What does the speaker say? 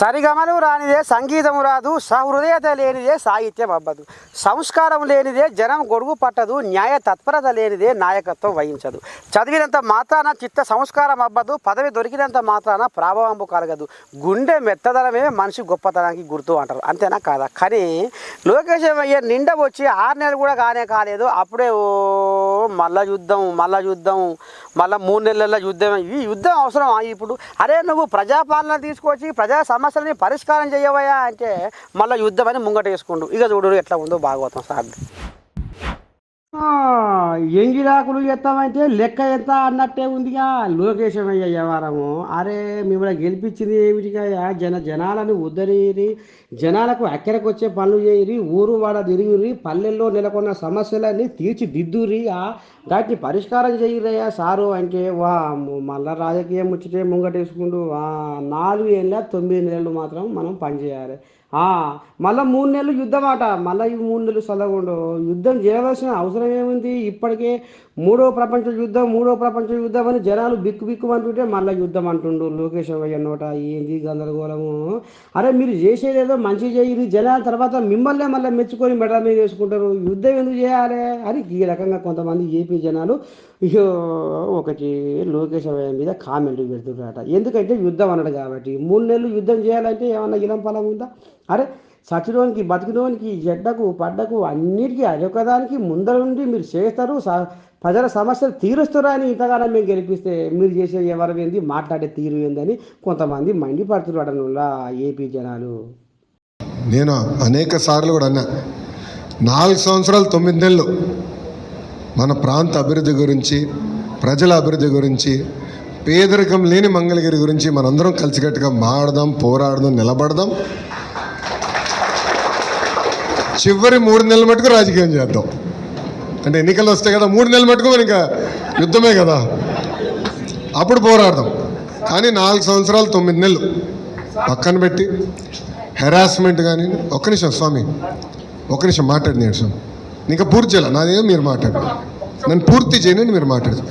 సరిగమలు రానిదే సంగీతం రాదు, సహృదయత లేనిదే సాహిత్యం అబ్బదు, సంస్కారం లేనిదే జనం గొడుగు పట్టదు, న్యాయ తత్పరత లేనిదే నాయకత్వం వహించదు. చదివినంత మాత్రాన చిత్త సంస్కారం అబ్బదు, పదవి దొరికినంత మాత్రాన ప్రాభవంబు కలగదు, గుండె మెత్తదనమే మనిషి గొప్పతనానికి గుర్తు అంటారు. అంతేనా కాదా? కానీ లోకేష్ నిండ వచ్చి 6 నెలలు కూడా కాలేదు, అప్పుడే మళ్ళా యుద్ధం మళ్ళీ 3 నెలల యుద్ధం. ఈ యుద్ధం అవసరం ఇప్పుడు? అరే నువ్వు ప్రజాపాలన తీసుకొచ్చి ప్రజా సమస్యలని పరిష్కారం చేయవయా అంటే మళ్ళీ యుద్ధం అని ముంగట వేసుకుండు. ఇక చూడు ఎట్లా ఉందో భాగవతం సార్. ఎంగిరాకులు ఎత్తామంటే లెక్క ఎంత అన్నట్టే ఉందిగా లోకేశమయ్య వ్యవహారము. అరే మిమ్మల్ని గెలిపించింది ఏమిటిగా? జనాలను ఉద్ధరిరి, జనాలకు అక్కడికి వచ్చే పనులు చేయరి, ఊరు వాడ తిరిగిరి, పల్లెల్లో నెలకొన్న సమస్యలన్నీ తీర్చిదిద్దురి, దాన్ని పరిష్కారం చేయరయ్యా సారు అంటే మళ్ళా రాజకీయం ముచ్చితే ముంగటేసుకుంటూ 4 ఏళ్ళ 9 నెలలు మాత్రం మనం పనిచేయాలి. మళ్ళీ 3 నెలలు యుద్ధం అట. మళ్ళీ ఈ 3 నెలలు చదవకుండా యుద్ధం చేయవలసిన అవసరం ఏముంది? ఇప్పటికే మూడో ప్రపంచ యుద్ధం అని జనాలు బిక్కు అంటుంటే మళ్ళీ యుద్ధం అంటుండు లోకేష్ అన్నమాట. ఏంది గందరగోళము? అరే మీరు చేసేదేదో మంచి చేయరు, జనాల తర్వాత మిమ్మల్నే మళ్ళీ మెచ్చుకొని మెడ మీద వేసుకుంటారు. యుద్ధం ఎందుకు చేయాలి అని ఈ రకంగా కొంతమంది ఏపీ జనాలు ఒకటి లోకేష్ మీద కామెంట్లు పెడుతున్నారట. ఎందుకంటే యుద్ధం అన్నాడు కాబట్టి. 3 నెలలు యుద్ధం చేయాలంటే ఏమన్నా ఇలం ఫలం ఉందా? అరే సచిలోనికి బతికినోనికి జడ్డకు పడ్డకు అన్నిటికీ అదొకదానికి ముందర నుండి మీరు చేస్తారు, ప్రజల సమస్యలు తీరుస్తారా అని ఇంతగానో మేము గెలిపిస్తే మీరు చేసే ఎవరు ఏంది, మాట్లాడే తీరు ఏందని కొంతమంది మండిపడుతున్నారు ఏపీ జనాలు. నేను అనేక సార్లు కూడా అన్నా, 4 సంవత్సరాలు 9 నెలలు మన ప్రాంత అభివృద్ధి గురించి, ప్రజల అభివృద్ధి గురించి, పేదరికం లేని మంగళగిరి గురించి మనందరం కలిసికట్టుగా మాడదాం, పోరాడదాం, నిలబడదాం. చివరి 3 నెలల మటుకు రాజకీయం చేద్దాం. అంటే ఎన్నికలు వస్తాయి కదా, 3 నెలల మటుకు మనకి యుద్ధమే కదా, అప్పుడు పోరాడదాం. కానీ 4 సంవత్సరాలు 9 నెలలు పక్కన పెట్టి హెరాస్మెంట్ కానీ, ఒక్క నిమిషం స్వామి, ఒక్క నిమిషం మాట్లాడి నేను ఇంకా పూర్తి చేయాలి. నాదేమో మీరు మాట్లాడు, నన్ను పూర్తి చేయనండి, మీరు మాట్లాడు.